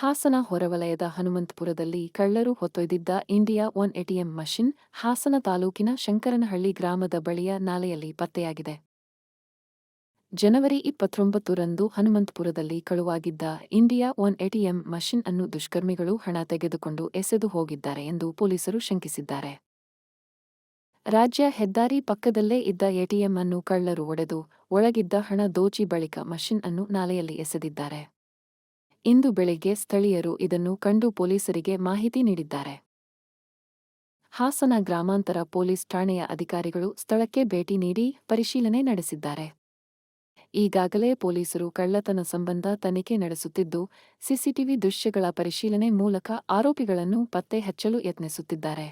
ಹಾಸನ ಹೊರವಲಯದ ಹನುಮಂತಪುರದಲ್ಲಿ ಕಳ್ಳರು ಹೊತ್ತೊಯ್ದಿದ್ದ India One ATM machine Hassan ತಾಲೂಕಿನ ಶಂಕರನಹಳ್ಳಿ ಗ್ರಾಮದ ಬಳಿಯ ನಾಲೆಯಲ್ಲಿ ಪತ್ತೆಯಾಗಿದೆ. ಜನವರಿ 29ರಂದು ಹನುಮಂತಪುರದಲ್ಲಿ ಕಳುವಾಗಿದ್ದ ಇಂಡಿಯಾ ಒನ್ ಎಟಿಎಂ ಮಷಿನ್ ಅನ್ನು ದುಷ್ಕರ್ಮಿಗಳು ಹಣ ತೆಗೆದುಕೊಂಡು ಎಸೆದು ಹೋಗಿದ್ದಾರೆ ಎಂದು ಪೊಲೀಸರು ಶಂಕಿಸಿದ್ದಾರೆ. ರಾಜ್ಯ ಹೆದ್ದಾರಿ ಪಕ್ಕದಲ್ಲೇ ಇದ್ದ ಎಟಿಎಂ ಅನ್ನು ಕಳ್ಳರು ಒಡೆದು ಒಳಗಿದ್ದ ಹಣ ದೋಚಿ ಬಳಿಕ ಮಷಿನ್ ಅನ್ನು ನಾಲೆಯಲ್ಲಿ ಎಸೆದಿದ್ದಾರೆ. ಇಂದು ಬೆಳಿಗ್ಗೆ ಸ್ಥಳೀಯರು ಇದನ್ನು ಕಂಡು ಪೊಲೀಸರಿಗೆ ಮಾಹಿತಿ ನೀಡಿದ್ದಾರೆ. ಹಾಸನ ಗ್ರಾಮಾಂತರ ಪೊಲೀಸ್ ಠಾಣೆಯ ಅಧಿಕಾರಿಗಳು ಸ್ಥಳಕ್ಕೆ ಭೇಟಿ ನೀಡಿ ಪರಿಶೀಲನೆ ನಡೆಸಿದ್ದಾರೆ. ಈಗಾಗಲೇ ಪೊಲೀಸರು ಕಳ್ಳತನ ಸಂಬಂಧ ತನಿಖೆ ನಡೆಸುತ್ತಿದ್ದು, ಸಿಸಿಟಿವಿ ದೃಶ್ಯಗಳ ಪರಿಶೀಲನೆ ಮೂಲಕ ಆರೋಪಿಗಳನ್ನು ಪತ್ತೆ ಹಚ್ಚಲು ಯತ್ನಿಸುತ್ತಿದ್ದಾರೆ.